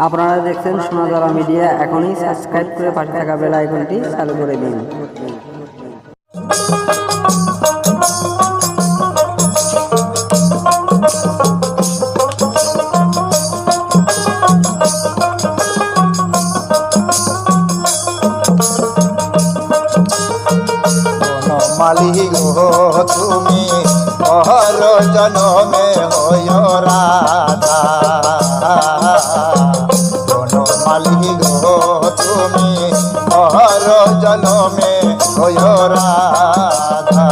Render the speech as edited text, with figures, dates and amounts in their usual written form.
আপনারা দেখছেন সোনাঝরা মিডিয়া। এখনই সাবস্ক্রাইব করে পাশে থাকা বেল আইকনটি চালু করে দিন। মালিক গো তুমি অহর জনমে হয় রাধা, কোন মালিক গো তুমি অহর জনমে হয় রাধা।